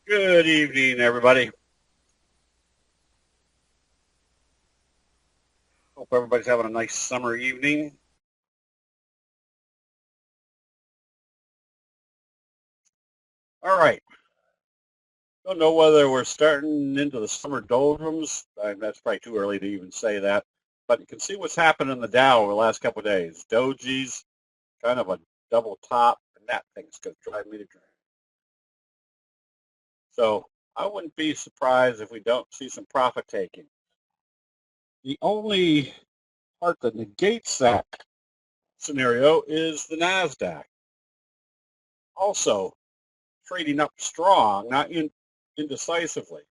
Good evening, everybody. Hope everybody's having a nice summer evening. All right. Don't know whether we're starting into the summer doldrums. That's probably too early to even say that. But you can see what's happened in the Dow over the last couple of days. Doji's kind of a double top, and that thing's going to drive me to drink. So I wouldn't be surprised if we don't see some profit taking. The only part that negates that scenario is the NASDAQ. Also, trading up strong, not indecisively.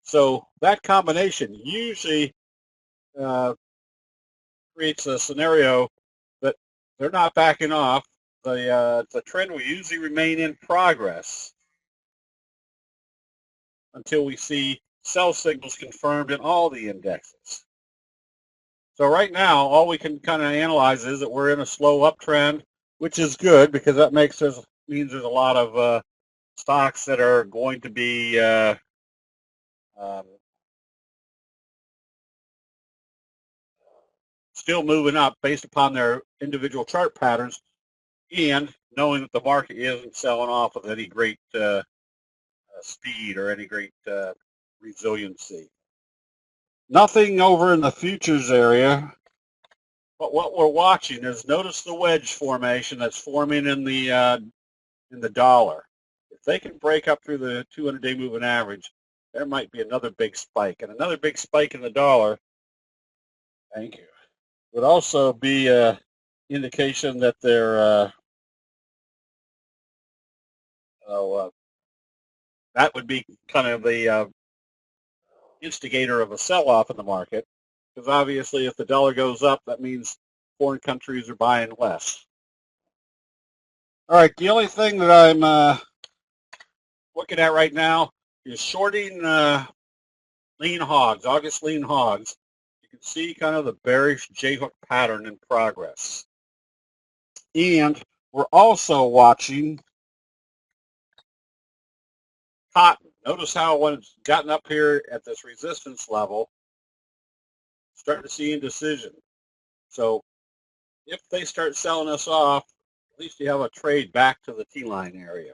So that combination usually uh, creates a scenario that they're not backing off. The trend will usually remain in progress until we see sell signals confirmed in all the indexes. So right now, all we can kind of analyze is that we're in a slow uptrend, which is good because that means there's a lot of stocks that are going to be um, still moving up based upon their individual chart patterns and knowing that the market isn't selling off with any great speed or any great resiliency. Nothing over in the futures area, but what we're watching is notice the wedge formation that's forming in the dollar. If they can break up through the 200-day moving average, there might be another big spike, and another big spike in the dollar. Thank you. Would also be an indication that they're that would be kind of the instigator of a sell-off in the market, because obviously if the dollar goes up, that means foreign countries are buying less. All right, the only thing that I'm looking at right now is shorting lean hogs, August lean hogs. You can see kind of the bearish J-hook pattern in progress. And we're also watching cotton. Notice how when it's gotten up here at this resistance level, starting to see indecision. So if they start selling us off, at least you have a trade back to the T-line area.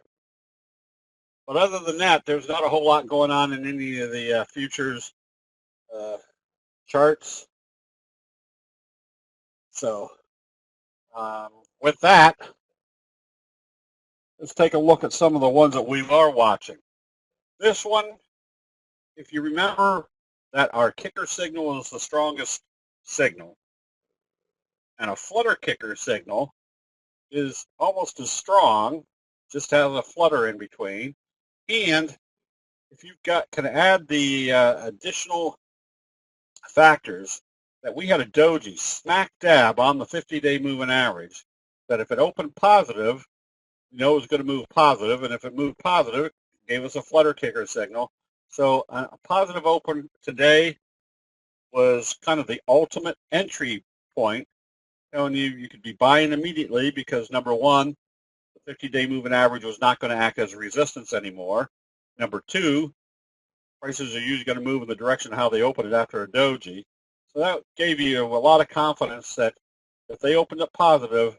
But other than that, there's not a whole lot going on in any of the futures uh, charts. So um, with that, let's take a look at some of the ones that we are watching. This one, if you remember that our kicker signal is the strongest signal, and a flutter kicker signal is almost as strong, just has a flutter in between. And if you've got, can add the additional factors that we had a doji smack dab on the 50-day moving average, that if it opened positive, you know it was going to move positive, and if it moved positive, it gave us a flutter kicker signal. So a positive open today was kind of the ultimate entry point, telling you could be buying immediately because number one, the 50-day moving average was not going to act as a resistance anymore. Number two, prices are usually going to move in the direction of how they open it after a doji. So that gave you a lot of confidence that if they opened up positive,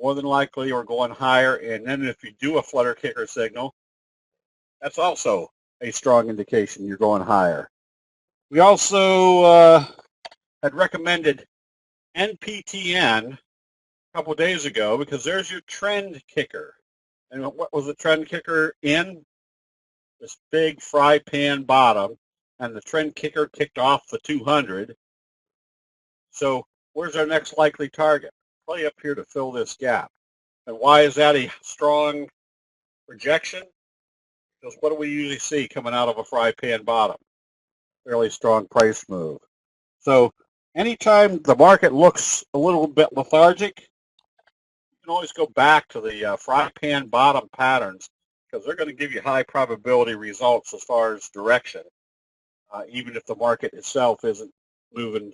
more than likely we're going higher. And then if you do a flutter kicker signal, that's also a strong indication you're going higher. We also had recommended NPTN a couple of days ago because there's your trend kicker. And what was the trend kicker in? This big fry pan bottom, and the trend kicker kicked off the 200. So where's our next likely target? Probably up here to fill this gap. And why is that a strong projection? Because what do we usually see coming out of a fry pan bottom? Fairly strong price move. So anytime the market looks a little bit lethargic, you can always go back to the fry pan bottom patterns because they're going to give you high probability results as far as direction, even if the market itself isn't moving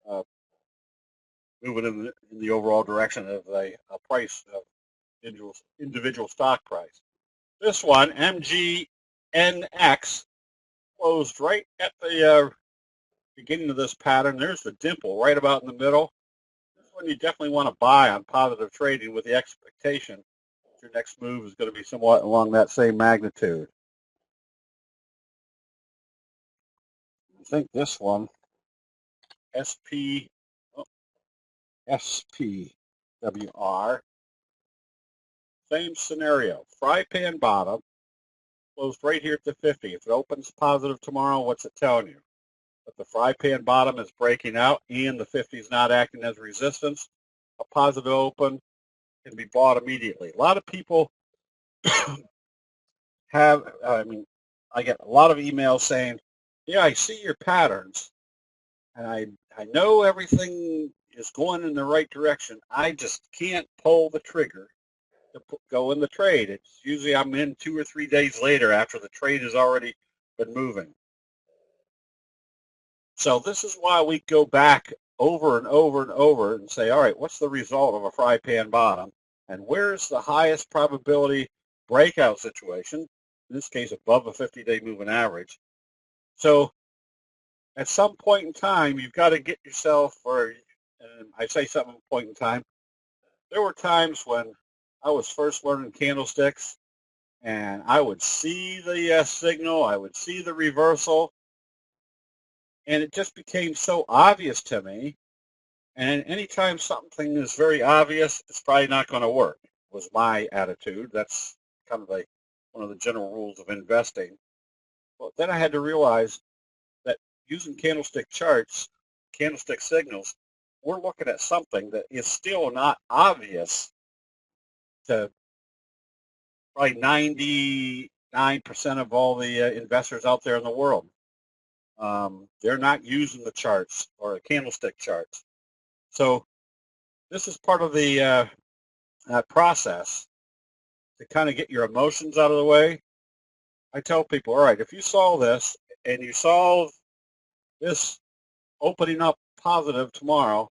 uh, moving in the overall direction of a price of individual stock price. This one, MGNX, closed right at the beginning of this pattern. There's the dimple right about in the middle. This one you definitely want to buy on positive trading with the expectation that your next move is going to be somewhat along that same magnitude. I think this one, SPWR, same scenario. Fry pan bottom, closed right here at the 50. If it opens positive tomorrow, what's it telling you? That the fry pan bottom is breaking out and the 50 is not acting as resistance. A positive open can be bought immediately. A lot of people I get a lot of emails saying, yeah, I see your patterns and I know everything is going in the right direction. I just can't pull the trigger to go in the trade. It's usually I'm in 2 or 3 days later after the trade has already been moving. So this is why we go back over and over and over and say, all right, what's the result of a fry pan bottom? And where's the highest probability breakout situation? In this case, above a 50-day moving average. So at some point in time, you've got to get yourself, or I say some point in time, there were times when I was first learning candlesticks and I would see the signal, I would see the reversal, and it just became so obvious to me. And anytime something is very obvious, it's probably not going to work, was my attitude. That's kind of one of the general rules of investing. Well, then I had to realize that using candlestick charts, candlestick signals, we're looking at something that is still not obvious to probably 99% of all the investors out there in the world. They're not using the charts or the candlestick charts. So this is part of the process to kind of get your emotions out of the way. I tell people, all right, if you saw this and you saw this opening up positive tomorrow,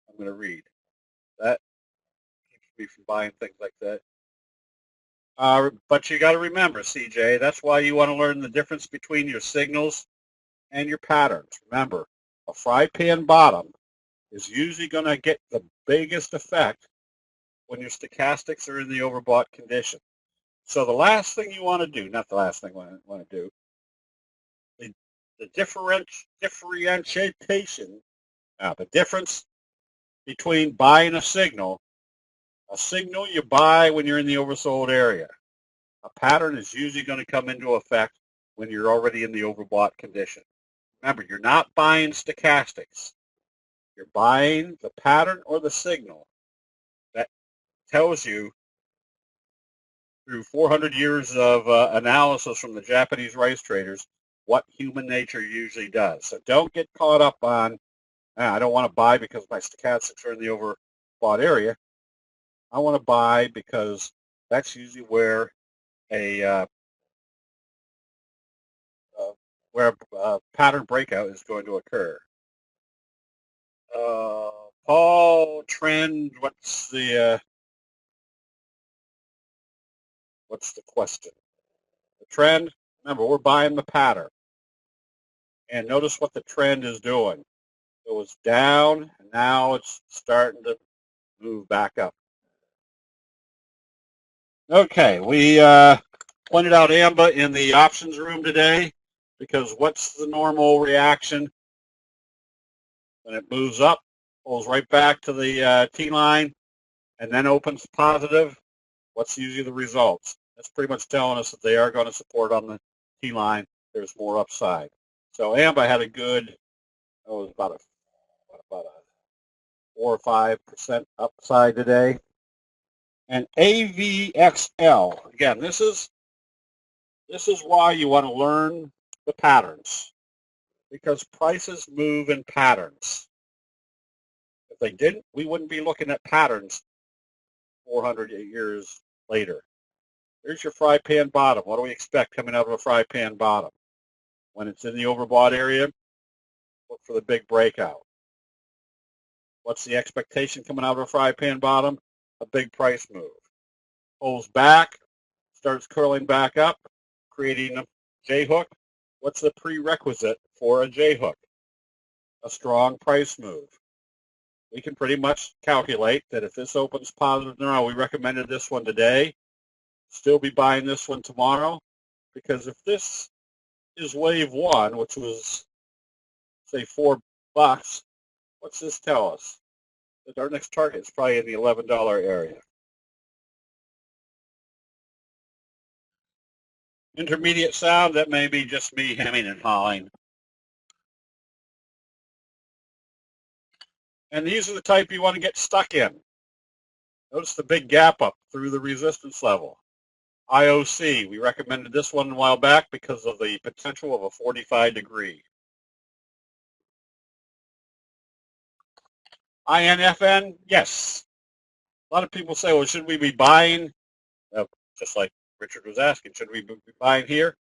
I'm going to read. That keeps me from buying things like that. But you got to remember, CJ, that's why you want to learn the difference between your signals and your patterns. Remember, a fry pan bottom is usually going to get the biggest effect when your stochastics are in the overbought condition. So the last thing you want to do, not the last thing you want to do, the differentiation, the difference between buying a signal you buy when you're in the oversold area. A pattern is usually going to come into effect when you're already in the overbought condition. Remember, you're not buying stochastics. You're buying the pattern or the signal that tells you through 400 years of analysis from the Japanese rice traders what human nature usually does. So don't get caught up on, I don't want to buy because my stochastics are in the overbought area. I want to buy because that's usually where a pattern breakout is going to occur. Paul, trend, what's the question? The trend, remember, we're buying the pattern. And notice what the trend is doing. It was down, and now it's starting to move back up. Okay, we pointed out AMBA in the options room today because what's the normal reaction when it moves up, pulls right back to the T-line, and then opens positive? What's usually the results? That's pretty much telling us that they are going to support on the T-line. There's more upside. So AMBA had a good, it was about a 4 or 5% upside today. And AVXL, again, this is why you want to learn the patterns, because prices move in patterns. If they didn't, we wouldn't be looking at patterns 400 years later. Here's your fry pan bottom. What do we expect coming out of a fry pan bottom? When it's in the overbought area, look for the big breakout. What's the expectation coming out of a fry pan bottom? A big price move. pulls back, starts curling back up, creating a J-hook. What's the prerequisite for a J-hook? A strong price move. We can pretty much calculate that if this opens positive tomorrow, we recommended this one today, still be buying this one tomorrow, because if this is wave one, which was, say, $4, what's this tell us? That our next target is probably in the $11 area. Intermediate sound, that may be just me hemming and hawing. And these are the type you want to get stuck in. Notice the big gap up through the resistance level. IOC, we recommended this one a while back because of the potential of a 45 degree. INFN, yes. A lot of people say, well, should we be buying? Just like Richard was asking, should we be buying here?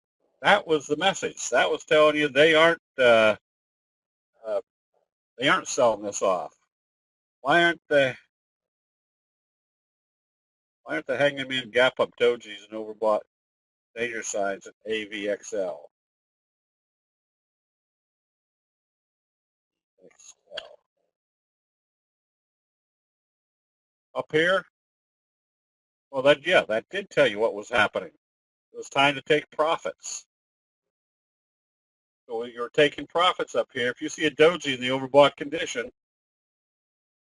That was the message. That was telling you they aren't selling this off. Why aren't they hanging in gap up dojis and overbought danger signs at AVXL? Up here? Well, that did tell you what was happening. It was time to take profits. So you're taking profits up here. If you see a doji in the overbought condition,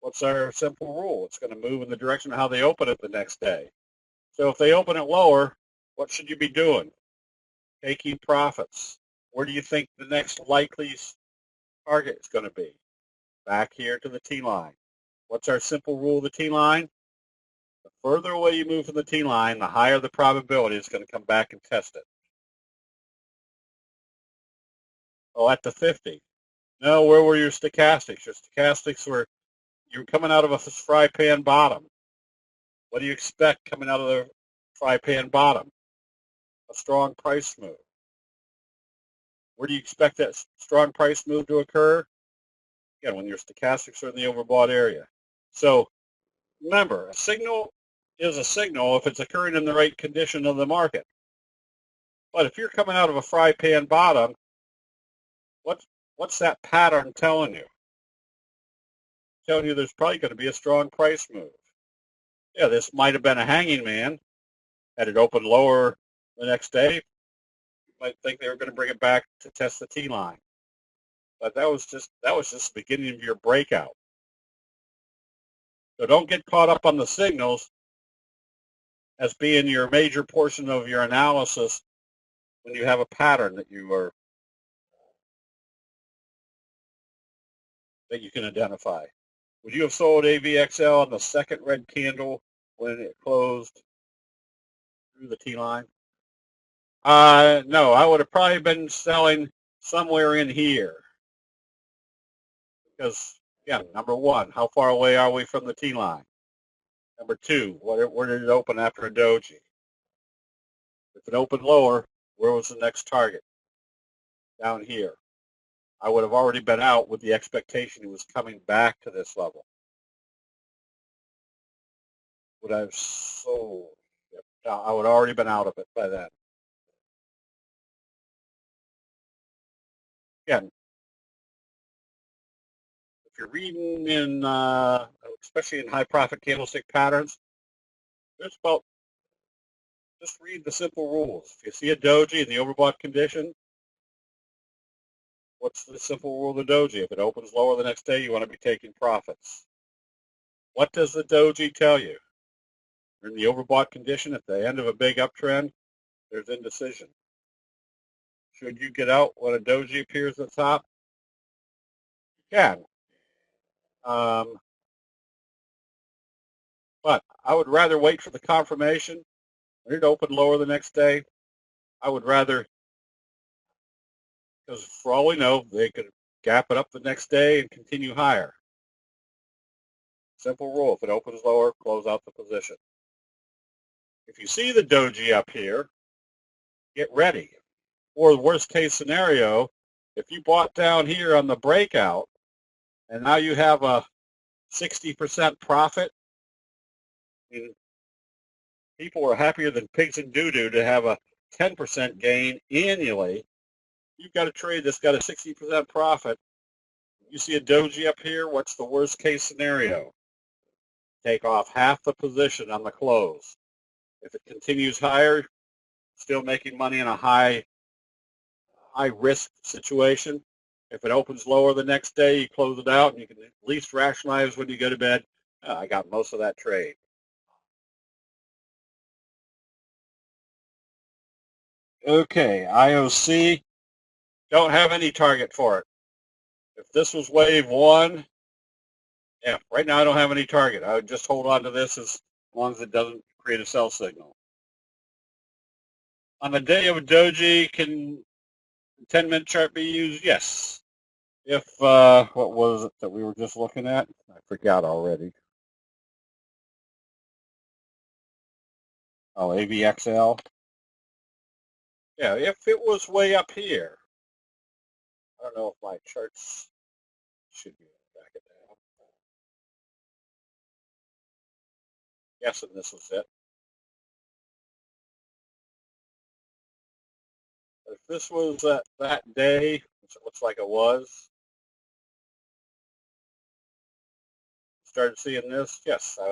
what's our simple rule? It's going to move in the direction of how they open it the next day. So if they open it lower, what should you be doing? Taking profits. Where do you think the next likely target is going to be? Back here to the T-line. What's our simple rule of the T-line? The further away you move from the T-line, the higher the probability it's going to come back and test it. Oh, at the 50. No, where were your stochastics? Your stochastics were, you're coming out of a fry pan bottom. What do you expect coming out of the fry pan bottom? A strong price move. Where do you expect that strong price move to occur? Again, when your stochastics are in the overbought area. So remember, a signal is a signal if it's occurring in the right condition of the market. But if you're coming out of a fry pan bottom, what's that pattern telling you? Telling you there's probably going to be a strong price move. Yeah, this might have been a hanging man. Had it opened lower the next day, you might think they were going to bring it back to test the T-line. But that was just the beginning of your breakout. So don't get caught up on the signals as being your major portion of your analysis when you have a pattern that you can identify. Would you have sold AVXL on the second red candle when it closed through the T-line? No, I would have probably been selling somewhere in here. Because, again, number one, how far away are we from the T-line? Number two, where did it open after a doji? If it opened lower, where was the next target? Down here. I would have already been out with the expectation it was coming back to this level. Would I have sold? Yep. I would have already been out of it by then. Again, if you're reading in, especially in high profit candlestick patterns, there's about, just read the simple rules. If you see a doji in the overbought condition, what's the simple rule of the doji? If it opens lower the next day, you want to be taking profits. What does the doji tell you? You're in the overbought condition at the end of a big uptrend, there's indecision. Should you get out when a doji appears at the top? You can. But I would rather wait for the confirmation. When it opened lower the next day, I would rather, because for all we know, they could gap it up the next day and continue higher. Simple rule, if it opens lower, close out the position. If you see the doji up here, get ready. Or the worst case scenario, if you bought down here on the breakout and now you have a 60% profit, people are happier than pigs in doo-doo to have a 10% gain annually. You've got a trade that's got a 60% profit. You see a doji up here, what's the worst case scenario? Take off half the position on the close. If it continues higher, still making money in a high risk situation. If it opens lower the next day, you close it out, and you can at least rationalize when you go to bed, I got most of that trade. Okay, IOC, don't have any target for it. If this was wave one, yeah, right now I don't have any target. I would just hold on to this as long as it doesn't create a sell signal. On the day of a doji, can 10-minute chart be used? Yes. If, what was it that we were just looking at? I forgot already. Oh, AVXL. Yeah, if it was way up here, I don't know if my charts should be back it down. Guessing this was it. If this was that day, which it looks like it was, started seeing this, yes, I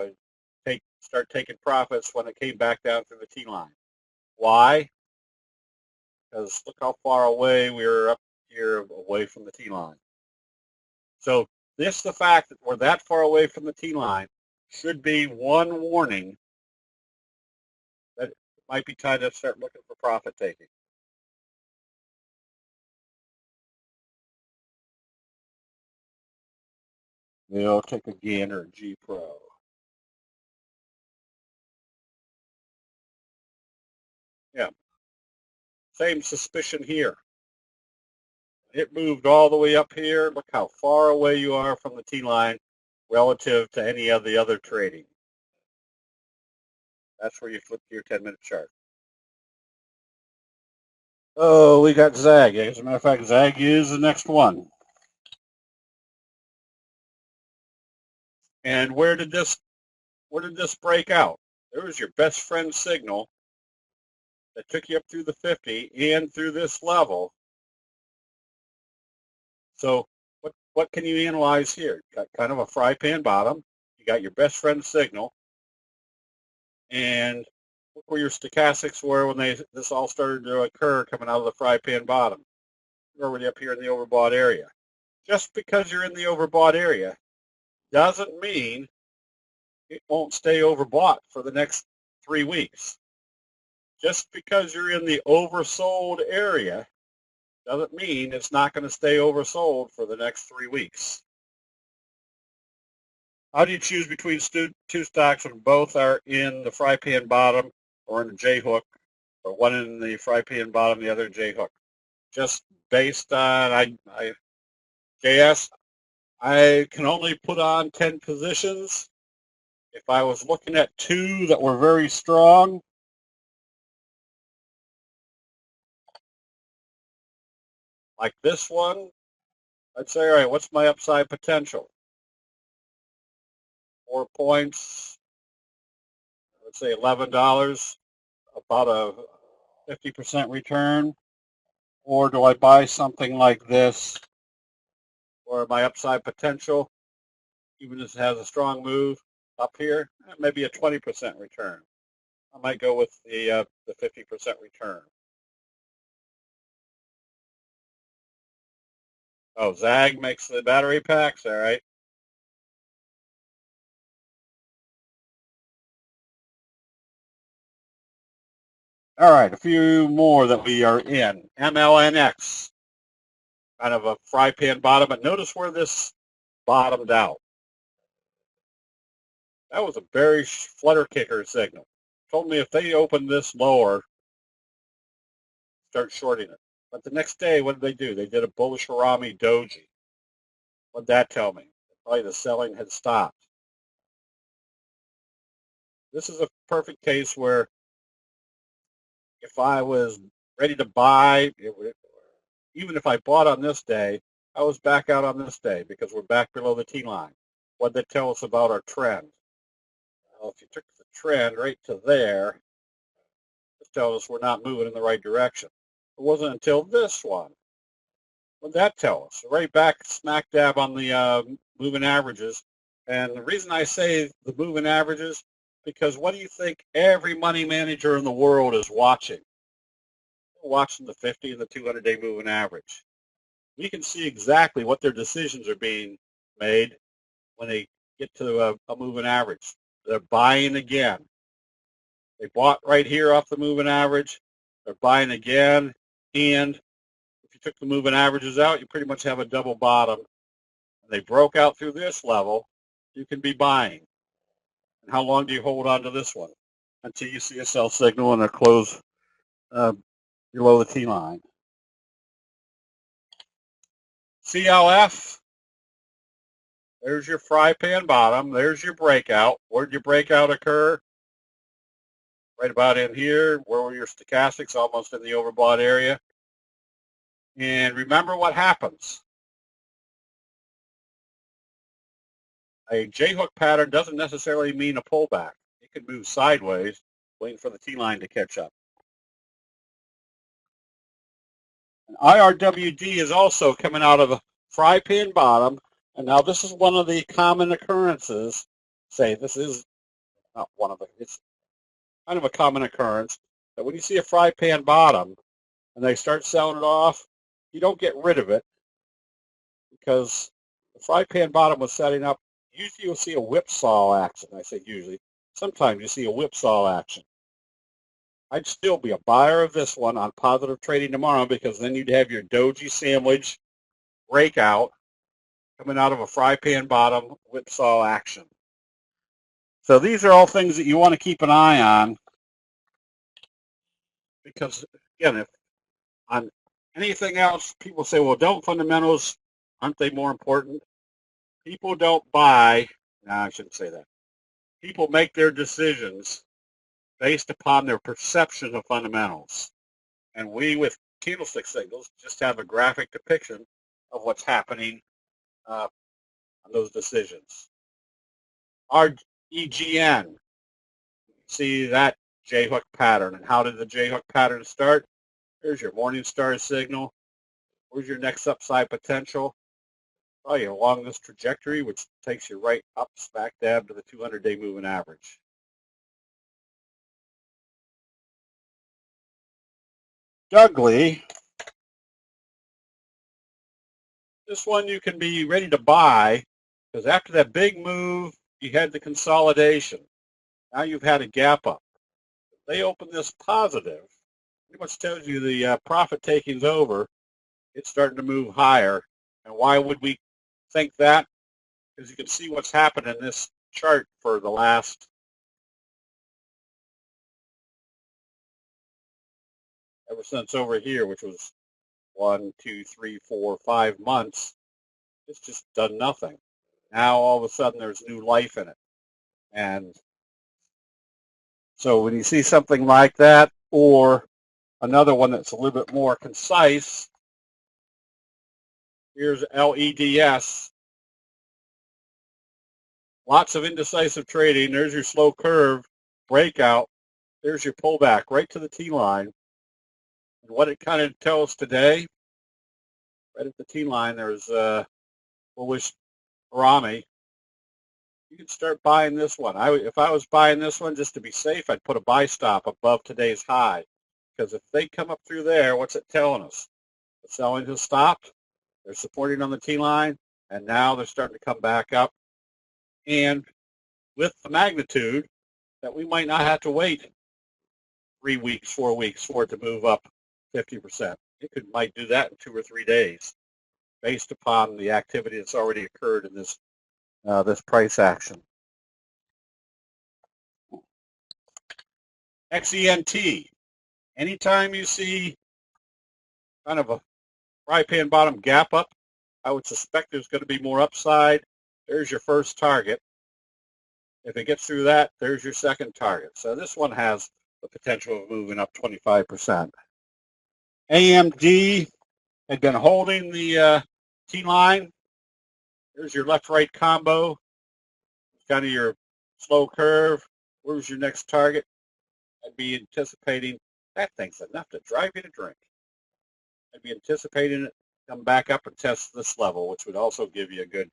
would start taking profits when it came back down through the T line. Why? Because look how far away we were up here away from the T line. So the fact that we're that far away from the T line should be one warning that it might be time to start looking for profit taking. We'll take a gander at G Pro. Yeah, same suspicion here. It moved all the way up here. Look how far away you are from the T line relative to any of the other trading. That's where you flip to your 10-minute chart. Oh, we got ZAG. As a matter of fact, ZAG is the next one. And where did this break out? There was your best friend signal that took you up through the 50 and through this level. So what can you analyze here? You got kind of a fry pan bottom. You got your best friend signal. And look where your stochastics were when this all started to occur coming out of the fry pan bottom. You're already up here in the overbought area. Just because you're in the overbought area doesn't mean it won't stay overbought for the next 3 weeks. Just because you're in the oversold area doesn't mean it's not going to stay oversold for the next 3 weeks. How do you choose between two stocks when both are in the fry pan bottom or in the J hook, or one in the fry pan bottom, the other J hook? Just based on JS, I can only put on 10 positions. If I was looking at 2 that were very strong, like this one, I'd say, all right, what's my upside potential? 4 points, let's say $11, about a 50% return. Or do I buy something like this where my upside potential, even if it has a strong move up here, maybe a 20% return? I might go with the 50% return. Oh, ZAG makes the battery packs, all right. All right, a few more that we are in. MLNX, kind of a fry pan bottom, but notice where this bottomed out. That was a bearish flutter kicker signal. Told me if they open this lower, start shorting it. But the next day, what did they do? They did a bullish Harami doji. What did that tell me? Probably the selling had stopped. This is a perfect case where if I was ready to buy, even if I bought on this day, I was back out on this day because we're back below the T line. What did that tell us about our trend? Well, if you took the trend right to there. It tells us we're not moving in the right direction. It wasn't until this one. What did that tell us? Right back smack dab on the moving averages. And the reason I say the moving averages, because what do you think every money manager in the world is watching? They're watching the 50 and the 200-day moving average. We can see exactly what their decisions are being made when they get to a moving average. They're buying again. They bought right here off the moving average. They're buying again. And if you took the moving averages out, you pretty much have a double bottom. And they broke out through this level. You can be buying. And how long do you hold on to this one? Until you see a sell signal and a close below the T line. CLF, there's your fry pan bottom. There's your breakout. Where did your breakout occur? Right about in here, where were your stochastics, almost in the overbought area. And remember what happens. A J-hook pattern doesn't necessarily mean a pullback. It can move sideways, waiting for the T-line to catch up. And IRWD is also coming out of a fry pan bottom. And now this is one of the common occurrences. Say this is not one of the, it's kind of a common occurrence that when you see a fry pan bottom and they start selling it off, you don't get rid of it because the fry pan bottom was setting up. Usually you'll see a whipsaw action. I say usually. Sometimes you see a whipsaw action. I'd still be a buyer of this one on positive trading tomorrow because then you'd have your doji sandwich breakout coming out of a fry pan bottom whipsaw action. So these are all things that you want to keep an eye on because, again, if on anything else, people say, well, don't fundamentals, aren't they more important? People don't buy, no, I shouldn't say that. People make their decisions based upon their perception of fundamentals. And we, with candlestick signals, just have a graphic depiction of what's happening on those decisions. REGN, see that J-hook pattern. And how did the J-hook pattern start? Here's your Morningstar signal. Where's your next upside potential? Oh, you're along this trajectory, which takes you right up smack dab to the 200-day moving average. Dougly, this one you can be ready to buy because after that big move, you had the consolidation. Now you've had a gap up. They open this positive. Pretty much tells you the profit taking's over. It's starting to move higher. And why would we think that? Because you can see what's happened in this chart for the last ever since over here, which was 1, 2, 3, 4, 5 months. It's just done nothing. Now all of a sudden there's new life in it. And so when you see something like that, or another one that's a little bit more concise, here's LEDS. Lots of indecisive trading. There's your slow curve breakout. There's your pullback right to the T-line. And what it kind of tells today, right at the T-line, there's bullish Harami. You can start buying this one. If I was buying this one just to be safe, I'd put a buy stop above today's high. Because if they come up through there, what's it telling us? The selling has stopped. They're supporting on the T-line, and now they're starting to come back up. And with the magnitude that we might not have to wait 3 weeks, 4 weeks for it to move up 50%. It might do that in 2 or 3 days based upon the activity that's already occurred in this price action. XENT. Anytime you see kind of a fry pan bottom gap up, I would suspect there's going to be more upside. There's your first target. If it gets through that, there's your second target. So this one has the potential of moving up 25%. AMD had been holding the T-line. There's your left-right combo. It's kind of your slow curve. Where's your next target? I'd be anticipating that thing's enough to drive you to drink. I'd be anticipating it come back up and test this level, which would also give you a good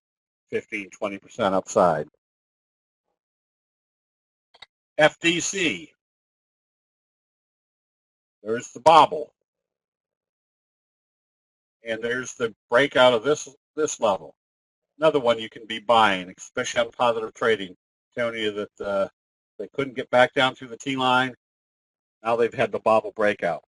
15, 20% upside. FDC. There's the bobble. And there's the breakout of this level. Another one you can be buying, especially on positive trading, telling you that they couldn't get back down through the T-line. Now they've had the bobble breakout.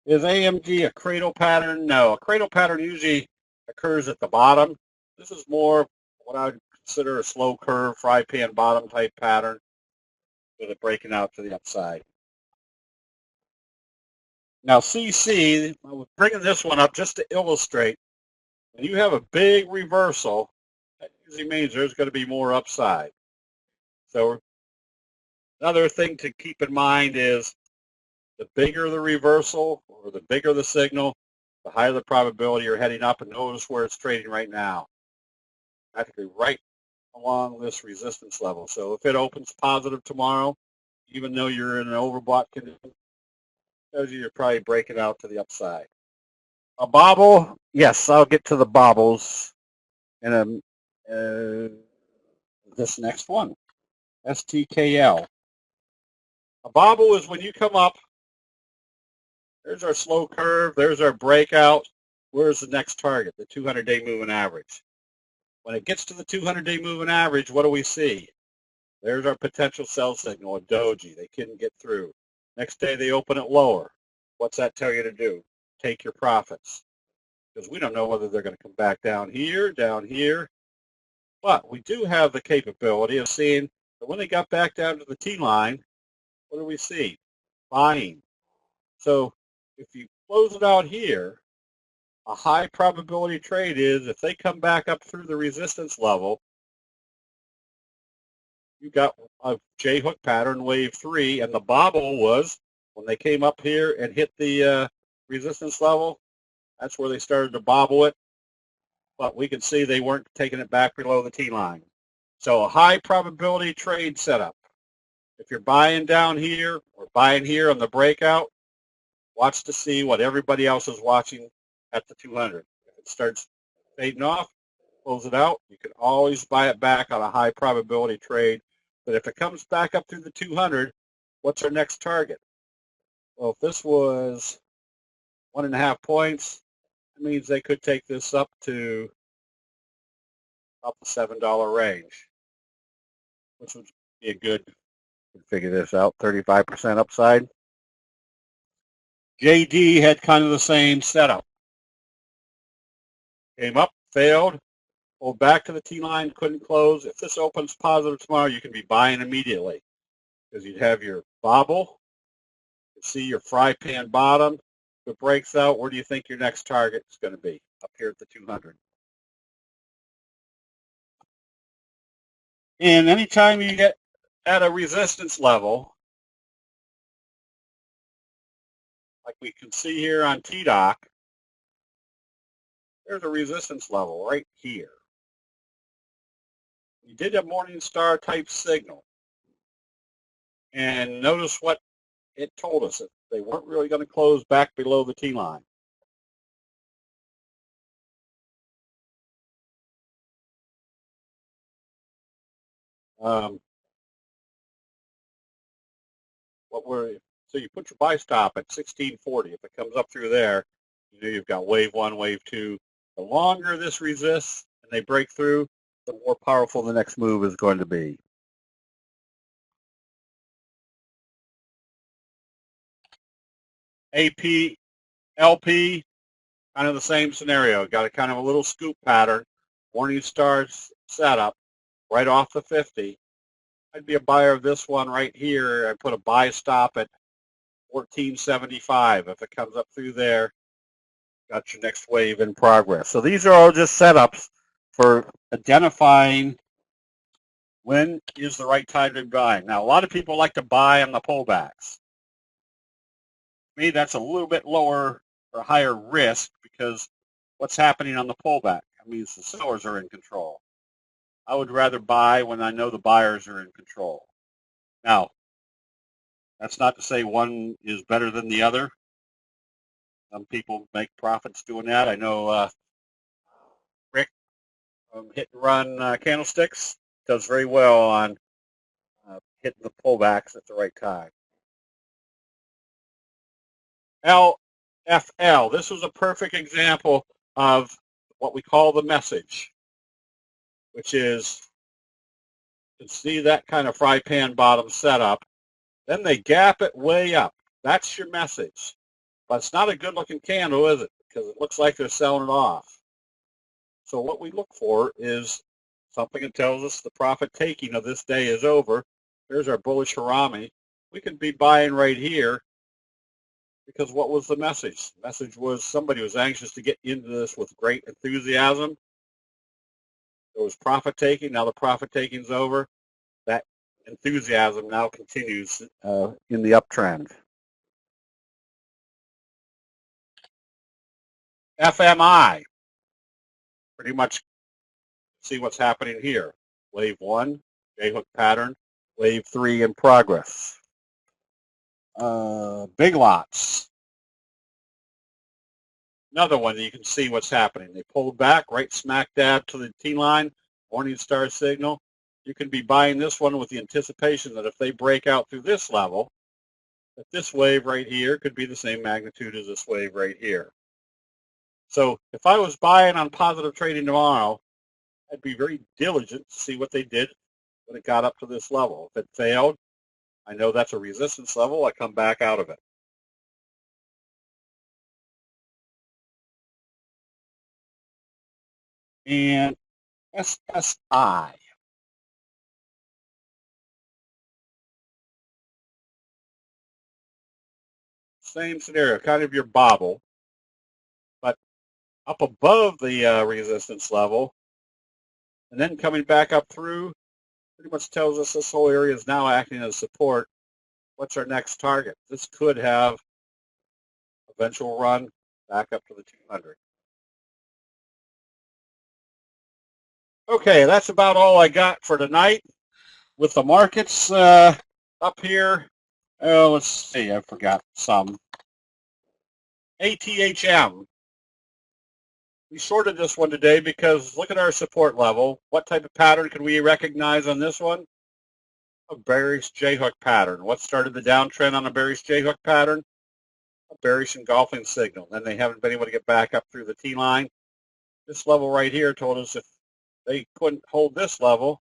Is AMG a cradle pattern? No, a cradle pattern usually occurs at the bottom. This is more what I would consider a slow curve, fry pan bottom type pattern with it breaking out to the upside. Now CC, I'm bringing this one up just to illustrate, when you have a big reversal, that usually means there's going to be more upside. So another thing to keep in mind is the bigger the reversal or the bigger the signal, the higher the probability you're heading up. And notice where it's trading right now, practically right along this resistance level. So if it opens positive tomorrow, even though you're in an overbought condition, tells you you're probably breaking out to the upside. A bobble, yes, I'll get to the bobbles in this next one. STKL. A bobble is when you come up, there's our slow curve, there's our breakout. Where's the next target? The 200-day moving average. When it gets to the 200-day moving average, what do we see? There's our potential sell signal, a doji. They couldn't get through. Next day they open it lower. What's that tell you to do? Take your profits. Because we don't know whether they're going to come back down here. But we do have the capability of seeing that when they got back down to the T-line, what do we see? Buying. So if you close it out here, a high probability trade is if they come back up through the resistance level, you got a J-hook pattern, wave 3, and the bobble was when they came up here and hit the resistance level, that's where they started to bobble it. But we could see they weren't taking it back below the T-line. So a high probability trade setup. If you're buying down here or buying here on the breakout, watch to see what everybody else is watching at the 200. If it starts fading off, close it out. You can always buy it back on a high probability trade. But if it comes back up through the 200, what's our next target? Well, if this was 1.5 points, that means they could take this up to about the $7 range, which would be a good, figure this out, 35% upside. JD had kind of the same setup. Came up, failed, pulled back to the T-line, couldn't close. If this opens positive tomorrow, you can be buying immediately because you'd have your bobble, you see your fry pan bottom. If it breaks out, where do you think your next target is going to be? Up here at the 200. And anytime you get at a resistance level, like we can see here on TDOC, there's a resistance level right here. We did a Morningstar type signal. And notice what it told us, that they weren't really going to close back below the T-line. So you put your buy stop at 1640. If it comes up through there, you know you've got wave 1, wave 2. The longer this resists and they break through, the more powerful the next move is going to be. AP, LP, kind of the same scenario. Got a kind of a little scoop pattern. Morningstar setup right off the 50. I'd be a buyer of this one right here. I put a buy stop at 1475. If it comes up through there, got your next wave in progress. So these are all just setups for identifying when is the right time to be buying. Now, a lot of people like to buy on the pullbacks. To me, that's a little bit lower or higher risk because what's happening on the pullback? That means the sellers are in control. I would rather buy when I know the buyers are in control. Now, that's not to say one is better than the other. Some people make profits doing that. I know Rick from Hit and Run Candlesticks does very well on hitting the pullbacks at the right time. LFL. This was a perfect example of what we call the message, which is, you can see that kind of fry pan bottom setup. Then they gap it way up. That's your message. But it's not a good looking candle, is it? Because it looks like they're selling it off. So what we look for is something that tells us the profit taking of this day is over. Here's our bullish Harami. We could be buying right here because what was the message? The message was somebody was anxious to get into this with great enthusiasm. There was profit taking. Now the profit taking's over. That enthusiasm now continues in the uptrend. FMI. Pretty much see what's happening here. Wave 1, J-hook pattern. Wave 3 in progress. Big lots. Another one that you can see what's happening. They pulled back right smack dab to the T-line, warning star signal. You can be buying this one with the anticipation that if they break out through this level, that this wave right here could be the same magnitude as this wave right here. So if I was buying on positive trading tomorrow, I'd be very diligent to see what they did when it got up to this level. If it failed, I know that's a resistance level. I come back out of it. And SSI. Same scenario, kind of your bobble, but up above the resistance level, and then coming back up through, pretty much tells us this whole area is now acting as support. What's our next target? This could have eventual run back up to the 200. Okay, that's about all I got for tonight. With the markets up here, let's see, I forgot some. ATHM. We shorted this one today because look at our support level. What type of pattern can we recognize on this one? A bearish J-hook pattern. What started the downtrend on a bearish J-hook pattern? A bearish engulfing signal. Then they haven't been able to get back up through the T-line. This level right here told us if they couldn't hold this level,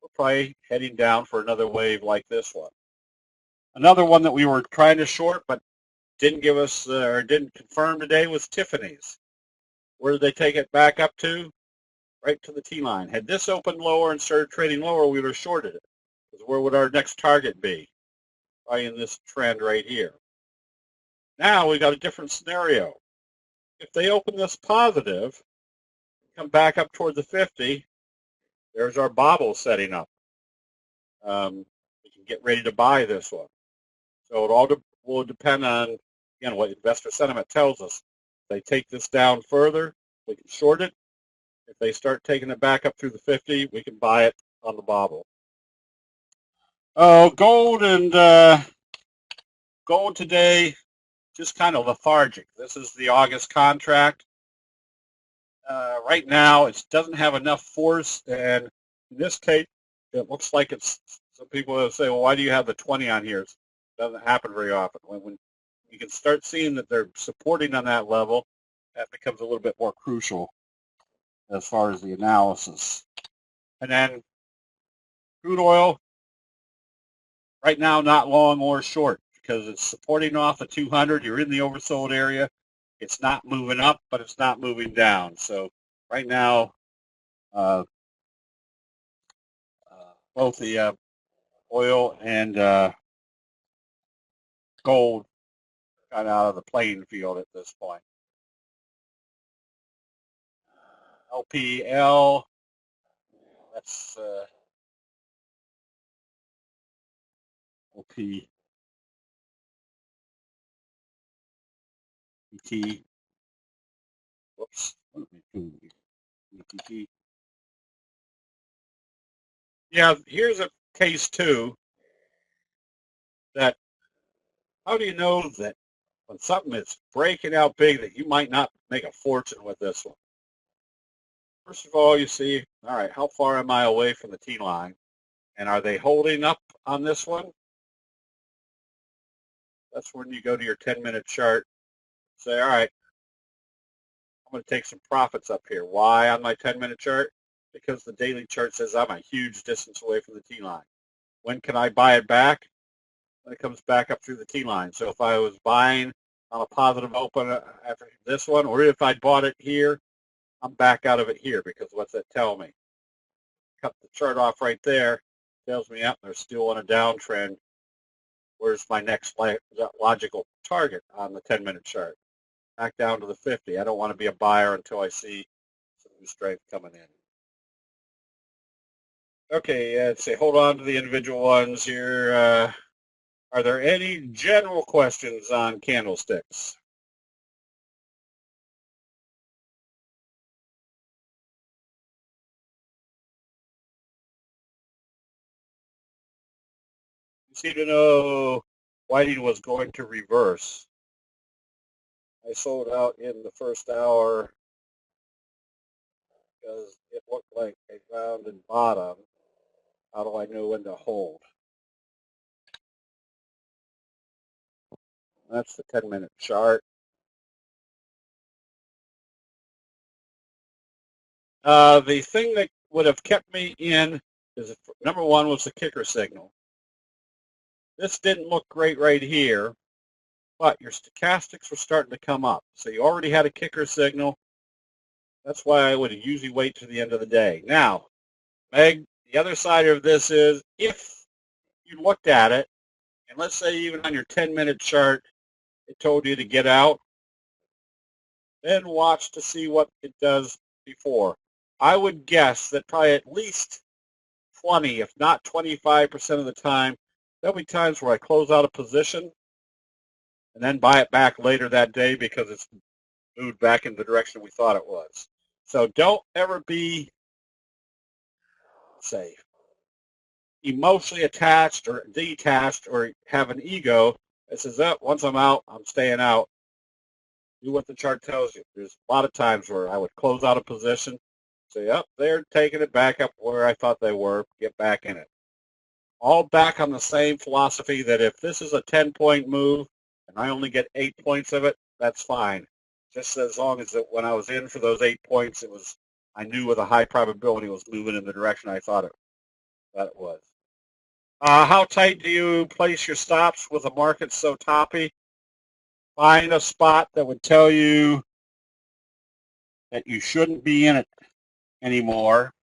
we're probably heading down for another wave like this one. Another one that we were trying to short but didn't give us or didn't confirm today was Tiffany's. Where did they take it back up to? Right to the T-line. Had this opened lower and started trading lower, we would have shorted it. Because where would our next target be? Probably in this trend right here. Now we got a different scenario. If they open this positive, come back up toward the 50, there's our bobble setting up. We can get ready to buy this one. So it all will depend on, again, what investor sentiment tells us. If they take this down further, we can short it. If they start taking it back up through the 50, we can buy it on the bobble. Gold and gold today, just kind of lethargic. This is the August contract. Right now, it doesn't have enough force, and in this case, it looks like it's. Some people will say, "Well, why do you have the 20 on here?" It doesn't happen very often. When you can start seeing that they're supporting on that level, that becomes a little bit more crucial as far as the analysis. And then crude oil, right now, not long or short because it's supporting off the 200. You're in the oversold area. It's not moving up, but it's not moving down. So right now, both the oil and gold got out of the playing field at this point. LPL, that's LP. ET. Whoops. ETT. Yeah, here's a case too. that how do you know that when something is breaking out big that you might not make a fortune with this one? First of all, you see, all right, how far am I away from the T line? And are they holding up on this one? That's when you go to your 10-minute chart. Say, all right, I'm going to take some profits up here. Why on my 10-minute chart? Because the daily chart says I'm a huge distance away from the T line. When can I buy it back? When it comes back up through the T line. So if I was buying on a positive open after this one, or if I bought it here, I'm back out of it here because what's that tell me? Cut the chart off right there. Tells me, yep, they're still on a downtrend. Where's my next logical target on the 10-minute chart? Back down to the 50. I don't want to be a buyer until I see some new strength coming in. Okay, let's say hold on to the individual ones here. Are there any general questions on candlesticks? You seem to know Whiting was going to reverse. I sold out in the first hour because it looked like a rounded bottom. How do I know when to hold? That's the 10-minute chart. The thing that would have kept me in is, number one, was the kicker signal. This didn't look great right here, but your stochastics were starting to come up. So you already had a kicker signal. That's why I would usually wait to the end of the day. Now, Meg, the other side of this is if you looked at it, and let's say even on your 10-minute chart, it told you to get out, then watch to see what it does before. I would guess that probably at least 20, if not 25% of the time, there'll be times where I close out a position and then buy it back later that day because it's moved back in the direction we thought it was. So don't ever be, say, emotionally attached or detached or have an ego that says, oh, once I'm out, I'm staying out. Do what the chart tells you. There's a lot of times where I would close out a position, say, oh, they're taking it back up where I thought they were, get back in it. All back on the same philosophy that if this is a 10-point move and I only get 8 points of it, that's fine. Just as long as that when I was in for those 8 points, I knew with a high probability it was moving in the direction I thought it was. How tight do you place your stops with a market so toppy? Find a spot that would tell you that you shouldn't be in it anymore.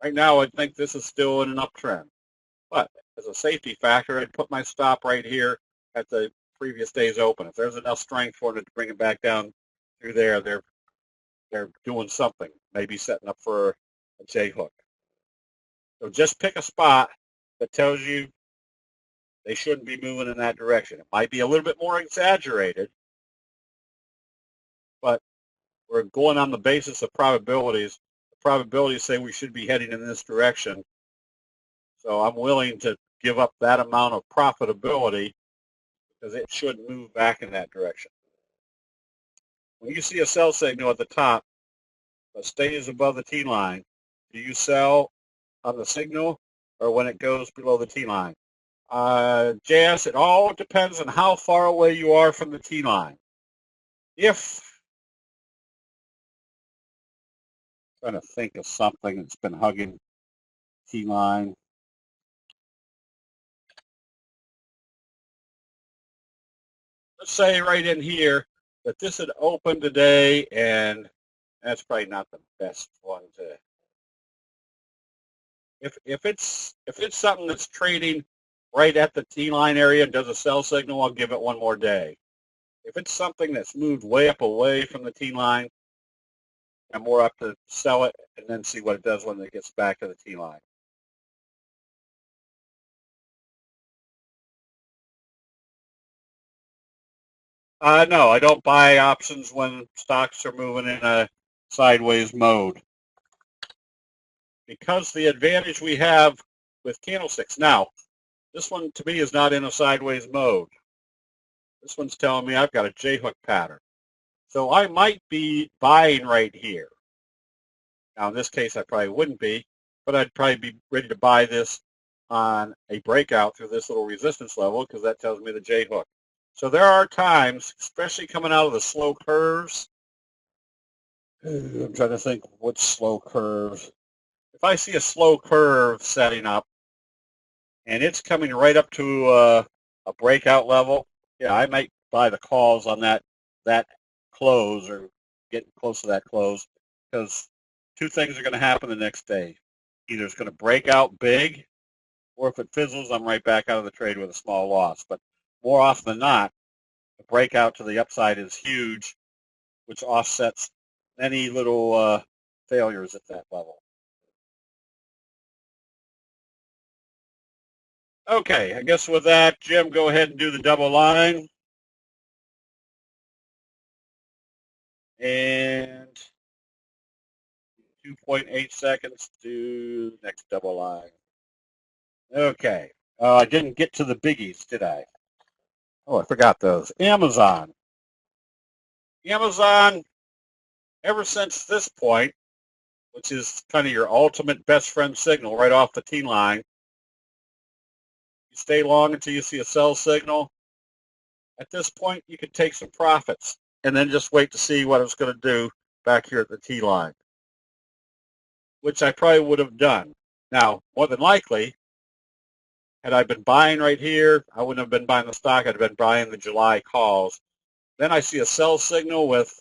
Right now, I think this is still in an uptrend. But as a safety factor, I'd put my stop right here at the previous day's open. If there's enough strength for it to bring it back down through there, they're doing something, maybe setting up for a J hook. So just pick a spot that tells you they shouldn't be moving in that direction. It might be a little bit more exaggerated, but we're going on the basis of probabilities. The probabilities say we should be heading in this direction. So I'm willing to give up that amount of profitability because it should move back in that direction. When you see a sell signal at the top that stays above the T line, do you sell on the signal or when it goes below the T line? JS, it all depends on how far away you are from the T line. Trying to think of something that's been hugging T line. Let's say right in here that this had opened today, and that's probably not the best one to. If it's something that's trading right at the T line area and does a sell signal, I'll give it one more day. If it's something that's moved way up away from the T line, I'm more up to sell it and then see what it does when it gets back to the T line. No, I don't buy options when stocks are moving in a sideways mode. Because the advantage we have with candlesticks. Now, this one to me is not in a sideways mode. This one's telling me I've got a J-hook pattern. So I might be buying right here. Now, in this case, I probably wouldn't be, but I'd probably be ready to buy this on a breakout through this little resistance level because that tells me the J-hook. So there are times, especially coming out of the slow curves. I'm trying to think what's slow curve. If I see a slow curve setting up and it's coming right up to a breakout level, yeah, I might buy the calls on that close or getting close to that close, because two things are going to happen the next day. Either it's going to break out big, or if it fizzles, I'm right back out of the trade with a small loss. But more often than not, the breakout to the upside is huge, which offsets any little failures at that level. Okay, I guess with that, Jim, go ahead and do the double line. And 2.8 seconds to next double line. Okay. I didn't get to the biggies, did I? Oh, I forgot those. Amazon. Amazon, ever since this point, which is kind of your ultimate best friend signal right off the T line, you stay long until you see a sell signal. At this point, you could take some profits and then just wait to see what it's going to do back here at the T line, which I probably would have done. Now, more than likely, had I been buying right here, I wouldn't have been buying the stock. I'd have been buying the July calls. Then I see a sell signal with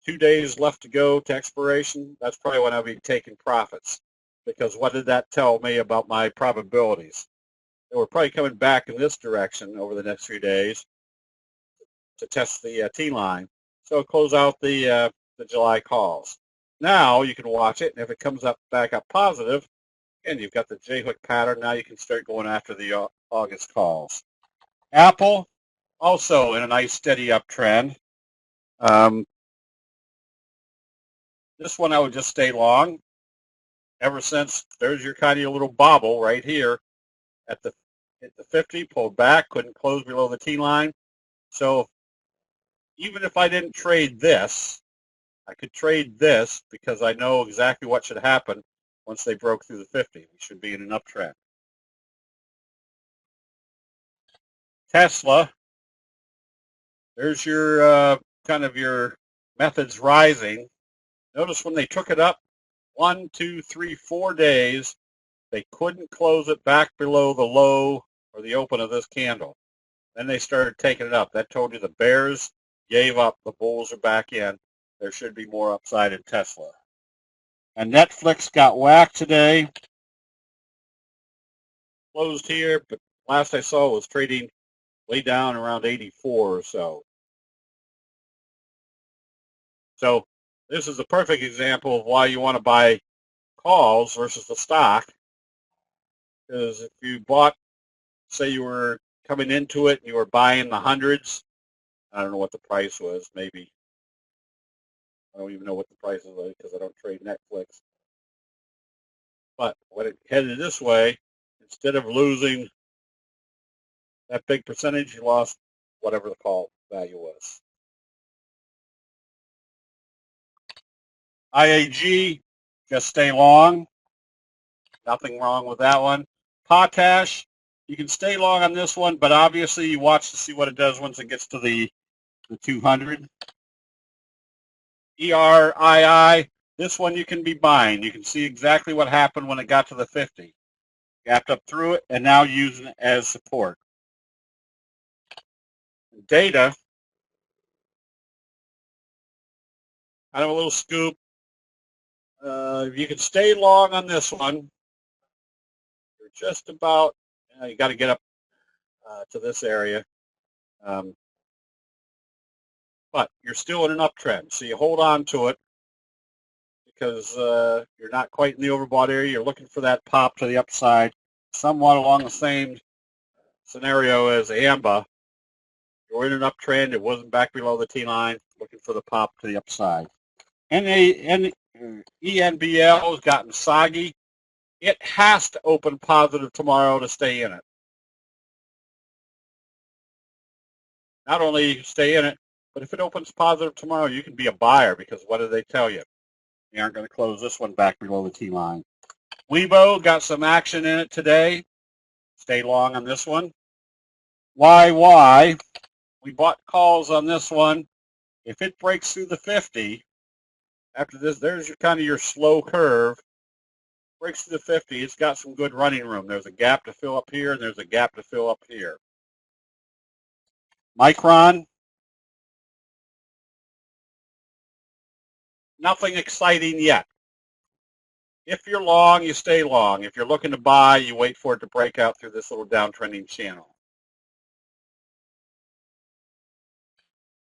2 days left to go to expiration. That's probably when I'll be taking profits, because what did that tell me about my probabilities? They were probably coming back in this direction over the next few days to test the T line. So close out the July calls. Now you can watch it, and if it comes up back up positive, and you've got the J-hook pattern, now you can start going after the August calls. Apple, also in a nice steady uptrend. This one I would just stay long. Ever since, there's your kind of your little bobble right here at the 50, pulled back, couldn't close below the T line. So even if I didn't trade this, I could trade this because I know exactly what should happen once they broke through the 50. We should be in an uptrend. Tesla, there's your kind of your methods rising. Notice when they took it up 1, 2, 3, 4 days, they couldn't close it back below the low or the open of this candle. Then they started taking it up. That told you the bears gave up. The bulls are back in. There should be more upside in Tesla. And Netflix got whacked today. Closed here, but last I saw was trading way down around 84 or so. So this is a perfect example of why you want to buy calls versus the stock. Because if you bought, say you were coming into it and you were buying the hundreds, I don't know what the price was, maybe. I don't even know what the price is like because I don't trade Netflix. But when it headed this way, instead of losing that big percentage, you lost whatever the call value was. IAG, just stay long. Nothing wrong with that one. Potash, you can stay long on this one, but obviously you watch to see what it does once it gets to the 200. ERII, this one you can be buying. You can see exactly what happened when it got to the 50. Gapped up through it and now using it as support. Data, kind of a little scoop. You can stay long on this one. You're just about, you got to get up to this area. But you're still in an uptrend, so you hold on to it because you're not quite in the overbought area. You're looking for that pop to the upside, somewhat along the same scenario as AMBA. You're in an uptrend. It wasn't back below the T line. Looking for the pop to the upside. ENBL has gotten soggy. It has to open positive tomorrow to stay in it. Not only stay in it, but if it opens positive tomorrow, you can be a buyer because what do they tell you? They aren't going to close this one back below the T line. Weibo got some action in it today. Stay long on this one. YY, we bought calls on this one. If it breaks through the 50, after this, there's your kind of your slow curve. Breaks through the 50, it's got some good running room. There's a gap to fill up here, and there's a gap to fill up here. Micron, nothing exciting yet. If you're long, you stay long. If you're looking to buy, you wait for it to break out through this little downtrending channel.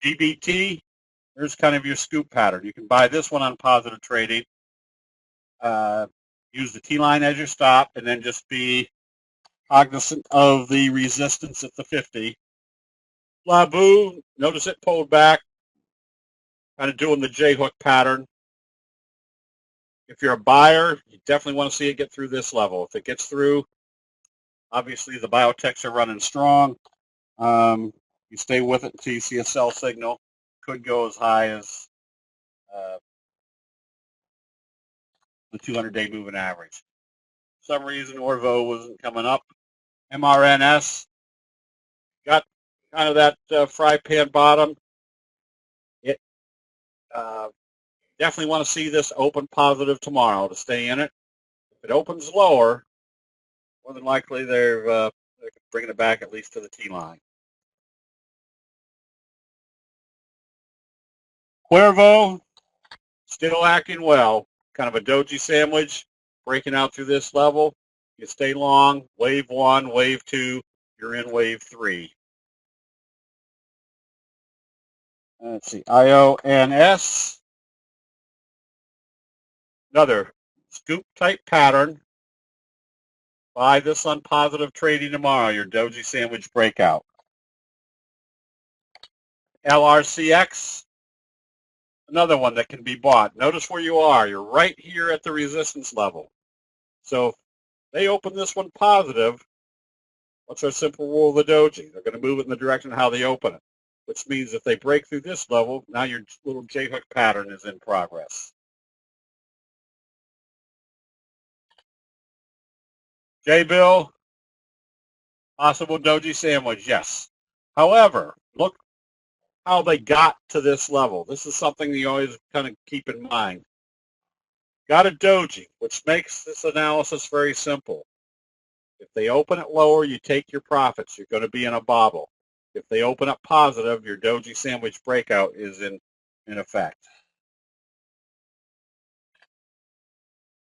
GBT, there's kind of your scoop pattern. You can buy this one on positive trading. Use the T-line as your stop, and then just be cognizant of the resistance at the 50. Labu, notice it pulled back, kind of doing the J-hook pattern. If you're a buyer, you definitely want to see it get through this level. If it gets through, obviously the biotechs are running strong. You stay with it until you see a sell signal. Could go as high as the 200-day moving average. For some reason, Orvo wasn't coming up. MRNS got kind of that fry pan bottom. It definitely want to see this open positive tomorrow to stay in it. If it opens lower, more than likely they're bringing it back at least to the T line. Cuervo, still acting well. Kind of a doji sandwich, breaking out through this level. You stay long, wave 1, wave 2, you're in wave 3. Let's see, IONS, another scoop type pattern. Buy this on positive trading tomorrow, your doji sandwich breakout. LRCX, another one that can be bought. Notice where you are. You're right here at the resistance level. So if they open this one positive, what's our simple rule of the doji? They're going to move it in the direction of how they open it, which means if they break through this level, now your little J-hook pattern is in progress. J-Bill, possible doji sandwich, yes. However, look how they got to this level. This is something you always kind of keep in mind. Got a doji, which makes this analysis very simple. If they open it lower, you take your profits. You're going to be in a bobble. If they open up positive, your doji sandwich breakout is in effect.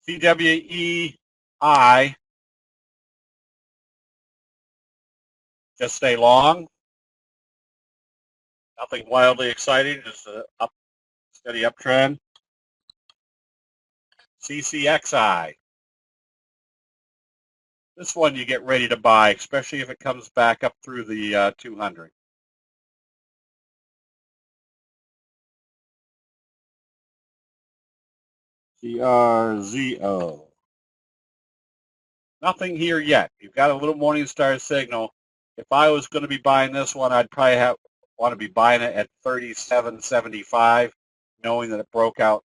CWEI, just stay long. Nothing wildly exciting, just a steady uptrend. CCXI. This one you get ready to buy, especially if it comes back up through the 200. CRZO. Nothing here yet. You've got a little Morningstar signal. If I was going to be buying this one, I'd probably want to be buying it at 37.75, knowing that it broke out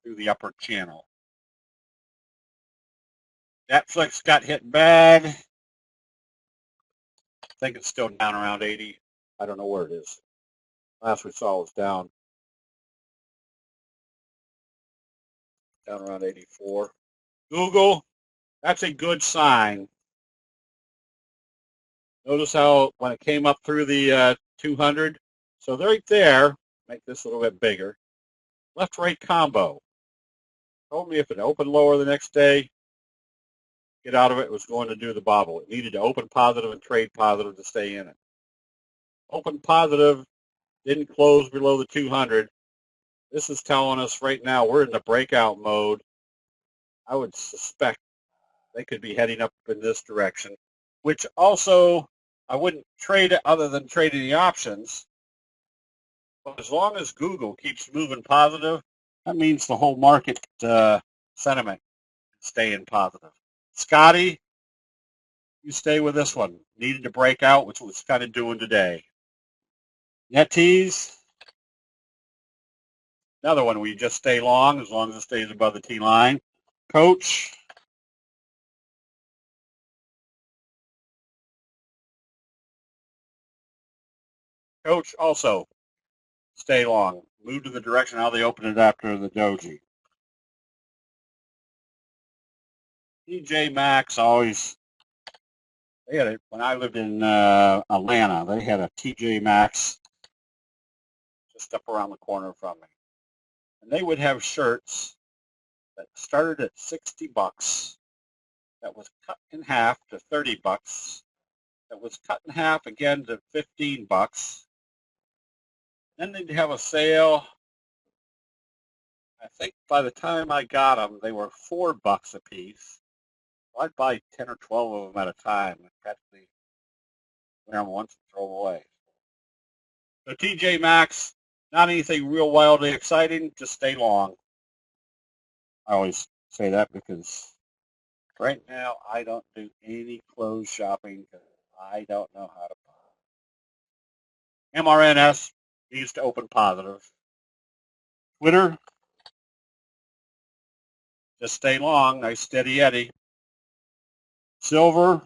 through the upper channel. Netflix got hit bad. I think it's still down around 80. I don't know where it is. Last we saw was down around 84. Google, that's a good sign. Notice how when it came up through the 200, so right there, make this a little bit bigger. Left-right combo. Told me if it opened lower the next day, get out of it, it was going to do the bobble. It needed to open positive and trade positive to stay in it. Open positive, didn't close below the 200. This is telling us right now we're in the breakout mode. I would suspect they could be heading up in this direction, which also I wouldn't trade it other than trading the options. But as long as Google keeps moving positive, that means the whole market sentiment is staying positive. Scotty, you stay with this one. Needed to break out, which was kind of doing today. NetEase, another one where you just stay long as it stays above the T line. Coach, also stay long. Move to the direction how they open it after the doji. TJ Maxx always, they had it when I lived in Atlanta. They had a TJ Maxx just up around the corner from me, and they would have shirts that started at $60, that was cut in half to $30, that was cut in half again to $15. Then they'd have a sale. I think by the time I got them, they were $4 a piece. So I'd buy 10 or 12 of them at a time and practically wear them once and throw them away. So TJ Maxx, not anything real wildly exciting, just stay long. I always say that because right now I don't do any clothes shopping because I don't know how to buy. MRNS needs to open positive. Twitter, just stay long, nice steady eddy. Silver,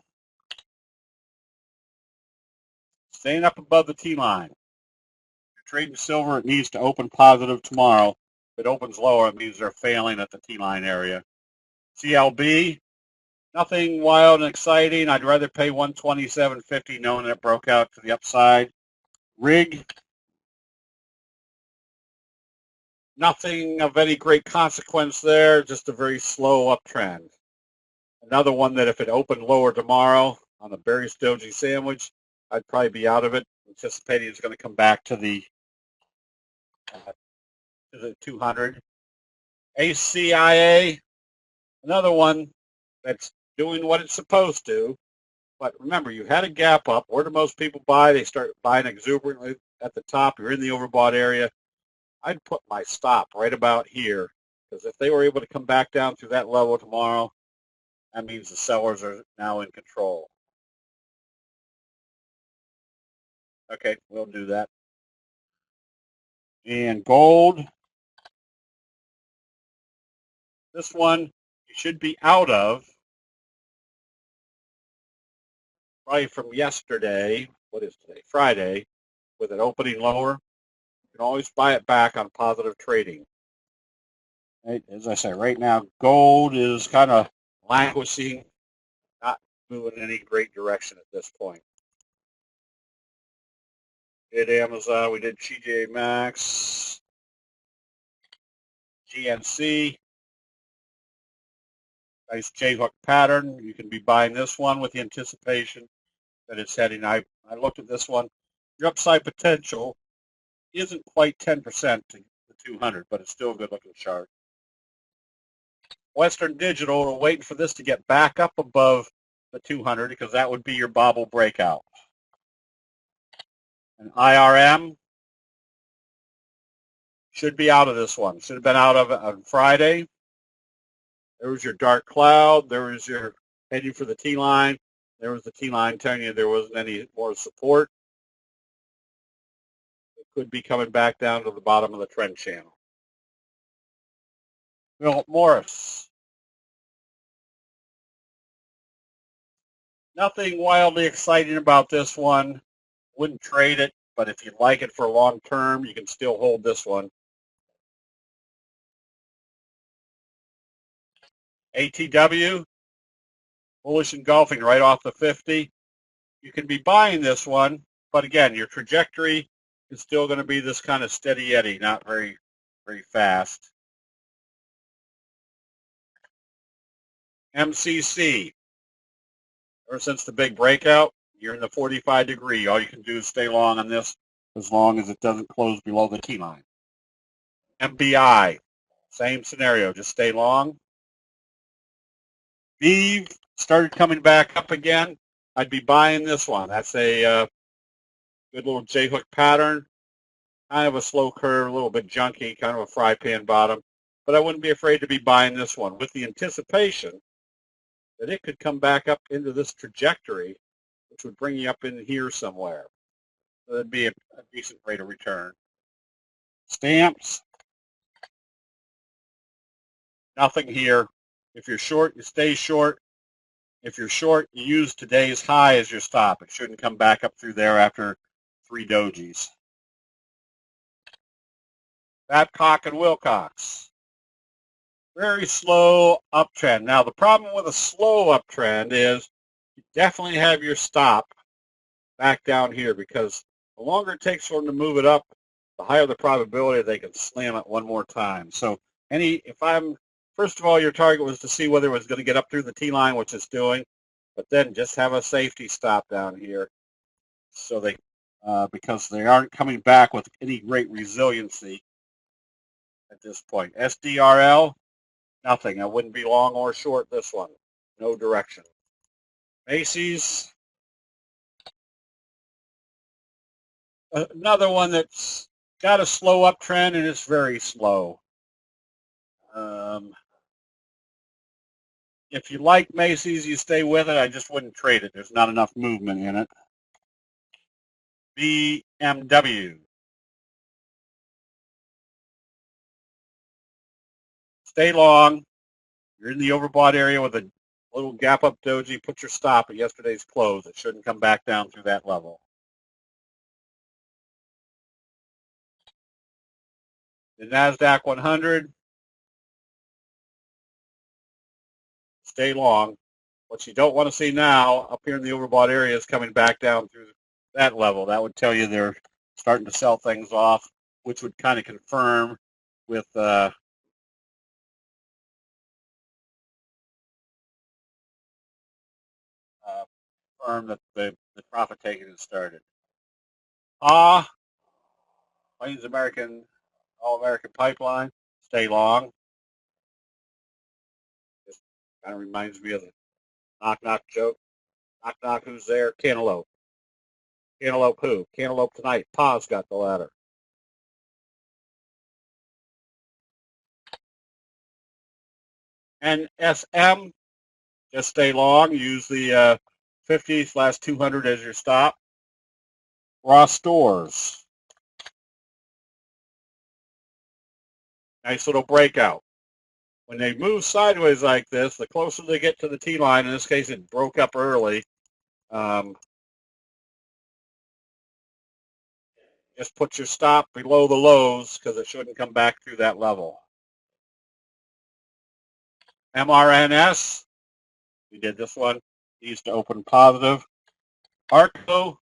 staying up above the T line. You're trading silver, it needs to open positive tomorrow. If it opens lower, it means they're failing at the T line area. CLB, nothing wild and exciting. I'd rather pay $127.50 knowing that it broke out to the upside. Rig, nothing of any great consequence there, just a very slow uptrend. Another one that if it opened lower tomorrow on the Berry's Doji sandwich, I'd probably be out of it, anticipating it's going to come back to the 200. ACIA, another one that's doing what it's supposed to. But remember, you had a gap up. Where do most people buy? They start buying exuberantly at the top. You're in the overbought area. I'd put my stop right about here, because if they were able to come back down through that level tomorrow, that means the sellers are now in control. Okay, we'll do that. And gold, this one you should be out of probably from yesterday. What is today? Friday, with an opening lower. You can always buy it back on positive trading. Right? As I say, right now, gold is kind of languishing, not moving in any great direction at this point. We did Amazon, we did TJ Maxx, GNC. Nice J-hook pattern. You can be buying this one with the anticipation that it's heading. I looked at this one. Your upside potential isn't quite 10% to the 200, but it's still a good-looking chart. Western Digital, we're waiting for this to get back up above the 200 because that would be your bobble breakout. And IRM should be out of this one. Should have been out of it on Friday. There was your dark cloud. There was your heading for the T-line. There was the T-line telling you there wasn't any more support. It could be coming back down to the bottom of the trend channel. Philip Morris. Nothing wildly exciting about this one. Wouldn't trade it, but if you like it for long term, you can still hold this one. ATW, bullish engulfing right off the 50. You can be buying this one, but again, your trajectory is still going to be this kind of steady eddy, not very, very fast. MCC, ever since the big breakout, you're in the 45 degree. All you can do is stay long on this as long as it doesn't close below the T line. MBI, same scenario, just stay long. VEEV started coming back up again. I'd be buying this one. That's a good little J-hook pattern. Kind of a slow curve, a little bit junky, kind of a fry pan bottom. But I wouldn't be afraid to be buying this one with the anticipation that it could come back up into this trajectory, which would bring you up in here somewhere. So that'd be a decent rate of return. Stamps, nothing here. If you're short, you stay short. If you're short, you use today's high as your stop. It shouldn't come back up through there after 3 dojis. Babcock and Wilcox. Very slow uptrend. Now, the problem with a slow uptrend is you definitely have your stop back down here, because the longer it takes for them to move it up, the higher the probability they can slam it one more time. So first of all, your target was to see whether it was going to get up through the T-line, which it's doing, but then just have a safety stop down here, so because they aren't coming back with any great resiliency at this point. SDRL, nothing. I wouldn't be long or short this one. No direction. Macy's, another one that's got a slow uptrend, and it's very slow. If you like Macy's, you stay with it. I just wouldn't trade it. There's not enough movement in it. BMW. Stay long. You're in the overbought area with a little gap up doji. Put your stop at yesterday's close. It shouldn't come back down through that level. The NASDAQ 100. Stay long. What you don't want to see now up here in the overbought area is coming back down through that level. That would tell you they're starting to sell things off, which would kind of confirm with that the profit taking has started. Plains American, All-American Pipeline, stay long. Just kind of reminds me of the knock-knock joke. Knock-knock, who's there? Cantaloupe. Cantaloupe who? Cantaloupe tonight. Pa's got the ladder. And SM, just stay long. Use the 50/200 as your stop. Ross Stores. Nice little breakout. When they move sideways like this, the closer they get to the T-line, in this case it broke up early, just put your stop below the lows, because it shouldn't come back through that level. MRNS, we did this one, needs to open positive. ARCO,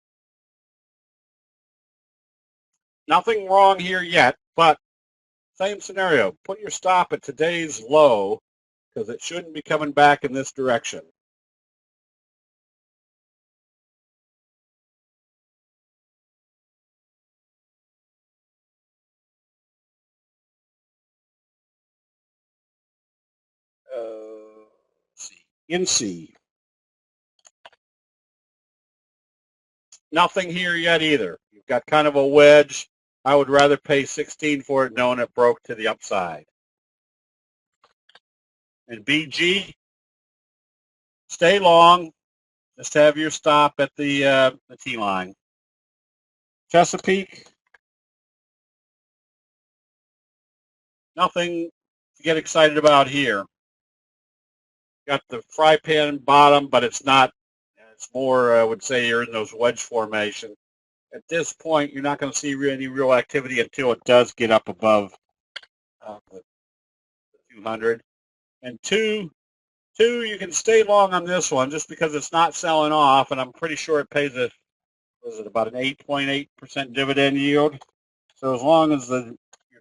nothing wrong here yet, but same scenario. Put your stop at today's low, because it shouldn't be coming back in this direction. INSEE. Nothing here yet either. You've got kind of a wedge. I would rather pay 16 for it, knowing it broke to the upside. And BG, stay long. Just have your stop at the T-line. Chesapeake, nothing to get excited about here. Got the fry pan bottom, but it's not. It's more, I would say, you're in those wedge formation. At this point, you're not going to see any real activity until it does get up above the 200. And two, you can stay long on this one just because it's not selling off, and I'm pretty sure it pays about an 8.8% dividend yield. So as long as you're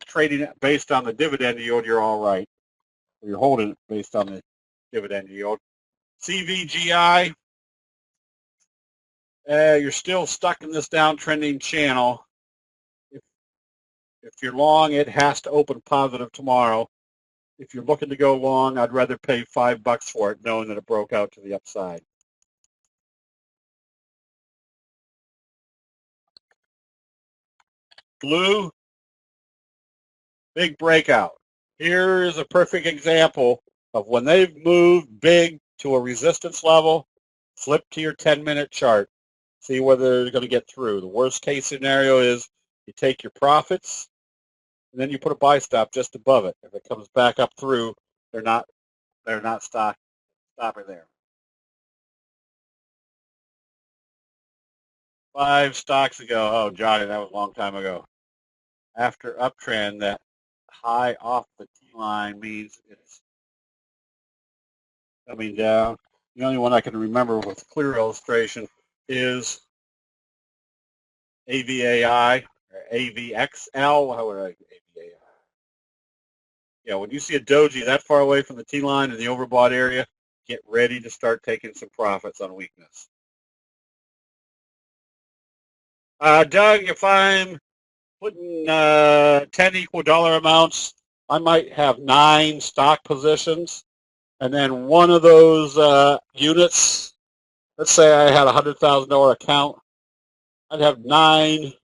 trading it based on the dividend yield, you're all right. Or you're holding it based on the dividend yield. CVGI, you're still stuck in this downtrending channel. If you're long, it has to open positive tomorrow. If you're looking to go long, I'd rather pay $5 for it, knowing that it broke out to the upside. Blue, big breakout. Here is a perfect example of when they've moved big to a resistance level, flip to your 10-minute chart, see whether they're going to get through. The worst case scenario is you take your profits, and then you put a buy stop just above it. If it comes back up through, they're not stopping there. 5 stocks ago. Oh, Johnny, that was a long time ago. After uptrend, that high off the T line means it's coming down. The only one I can remember with clear illustration is AVAI or AVXL. How would I AVAI? Yeah, when you see a doji that far away from the T line in the overbought area, get ready to start taking some profits on weakness. Doug, if I'm putting 10 equal dollar amounts, I might have 9 stock positions, and then one of those units, let's say I had a $100,000 account, I'd have 9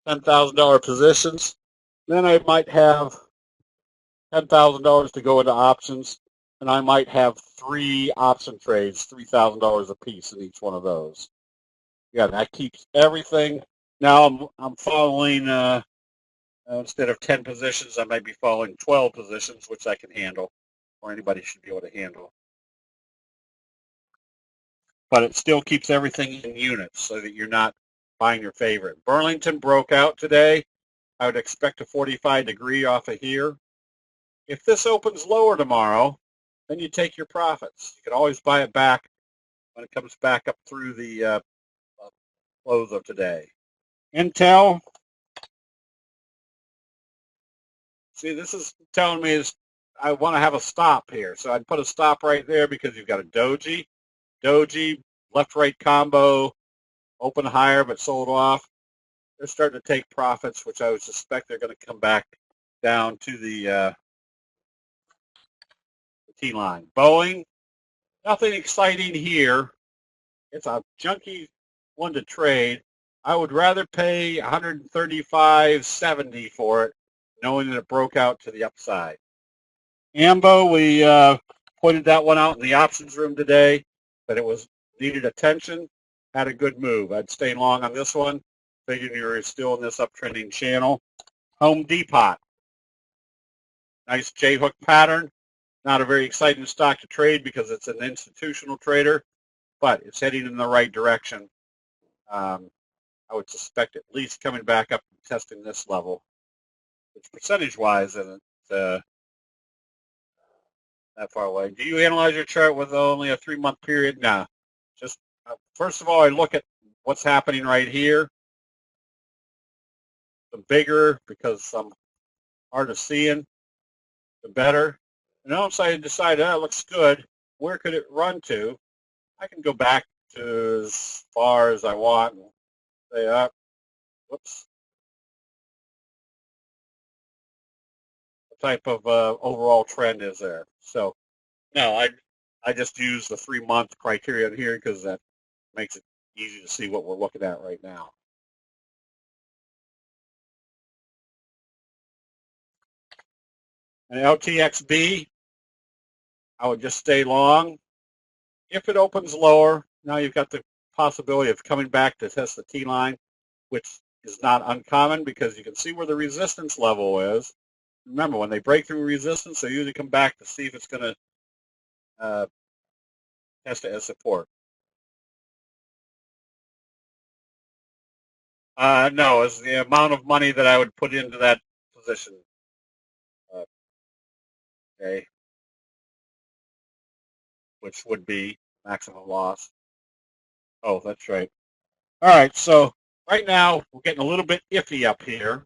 $10,000 positions. Then I might have $10,000 to go into options, and I might have 3 option trades, $3,000 a piece in each one of those. Yeah, that keeps everything. Now I'm following instead of 10 positions, I might be following 12 positions, which I can handle, or anybody should be able to handle. But it still keeps everything in units so that you're not buying your favorite. Burlington broke out today. I would expect a 45-degree off of here. If this opens lower tomorrow, then you take your profits. You can always buy it back when it comes back up through the close of today. Intel. See, this is telling me I want to have a stop here. So I'd put a stop right there because you've got a doji, left-right combo, open higher but sold off. They're starting to take profits, which I would suspect they're going to come back down to the T-line. Boeing, nothing exciting here. It's a junky one to trade. I would rather pay $135.70 for it, knowing that it broke out to the upside. AMBO, we pointed that one out in the options room today, but it was needed attention, had a good move. I'd stay long on this one, figuring you're still in this uptrending channel. Home Depot, nice J-hook pattern. Not a very exciting stock to trade because it's an institutional trader, but it's heading in the right direction. I would suspect at least coming back up and testing this level, which percentage-wise isn't that far away. Do you analyze your chart with only a 3-month period? No. Just first of all, I look at what's happening right here. The bigger, because I'm hard of seeing, the better. And once I decide that looks good, where could it run to? I can go back to as far as I want and say, whoops. What type of overall trend is there? So, no, I just use the 3-month criterion here because that makes it easy to see what we're looking at right now. And LTXB, I would just stay long. If it opens lower, now you've got the possibility of coming back to test the T-line, which is not uncommon because you can see where the resistance level is. Remember, when they break through resistance, they usually come back to see if it's going to test it as support. No, it's the amount of money that I would put into that position. Okay, which would be maximum loss. Oh, that's right. All right, so right now we're getting a little bit iffy up here.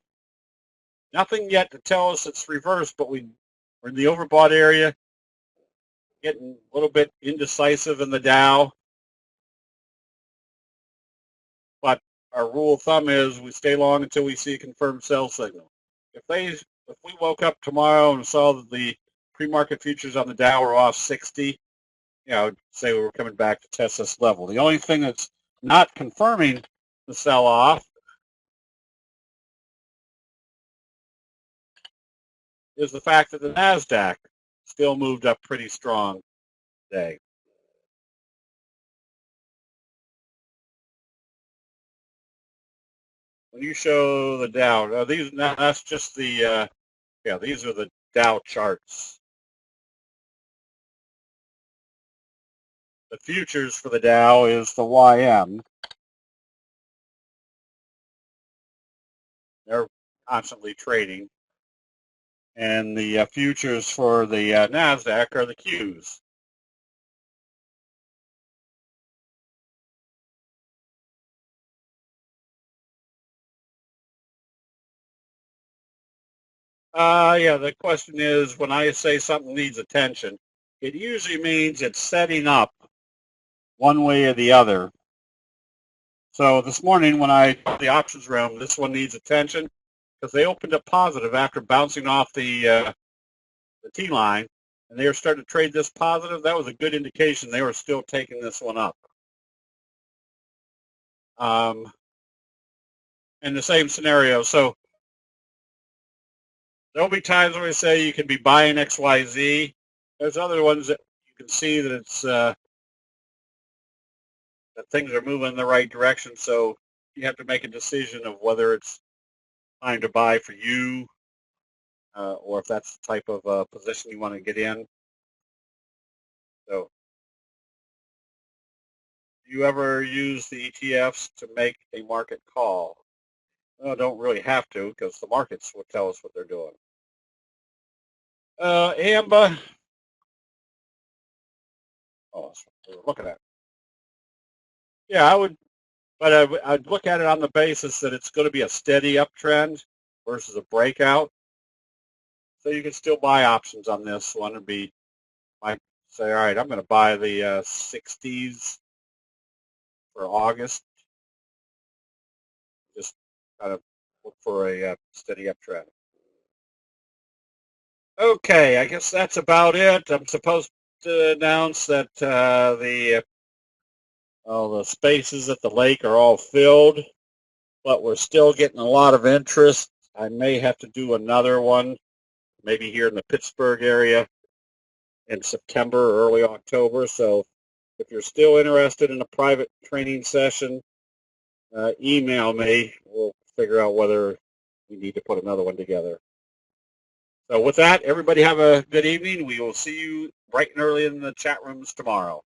Nothing yet to tell us it's reversed, but we're in the overbought area, getting a little bit indecisive in the Dow. But our rule of thumb is we stay long until we see a confirmed sell signal. If we woke up tomorrow and saw that the pre-market futures on the Dow were off 60, I would say we were coming back to test this level. The only thing that's not confirming the sell-off is the fact that the NASDAQ still moved up pretty strong today. when you show the Dow, that's just the, these are the Dow charts. The futures for the Dow is the YM. They're constantly trading. And the futures for the NASDAQ are the Qs. The question is, when I say something needs attention, it usually means it's setting up one way or the other. So this morning when I told the options room, this one needs attention because they opened up positive after bouncing off the T-line, and they were starting to trade this positive. That was a good indication they were still taking this one up. In the same scenario, so there'll be times when we say you can be buying XYZ. There's other ones that you can see that it's that things are moving in the right direction. So you have to make a decision of whether it's time to buy for you, or if that's the type of position you want to get in. So, do you ever use the ETFs to make a market call? No, don't really have to because the markets will tell us what they're doing. AMBA. Oh, that's what we're looking at. Yeah, I would, but I'd look at it on the basis that it's going to be a steady uptrend versus a breakout. So you can still buy options on this one and might say, all right, I'm going to buy the 60s for August. Just kind of look for a steady uptrend. Okay, I guess that's about it. I'm supposed to announce that the spaces at the lake are all filled, but we're still getting a lot of interest. I may have to do another one, maybe here in the Pittsburgh area in September or early October. So if you're still interested in a private training session, email me. We'll figure out whether we need to put another one together. So with that, everybody have a good evening. We will see you bright and early in the chat rooms tomorrow.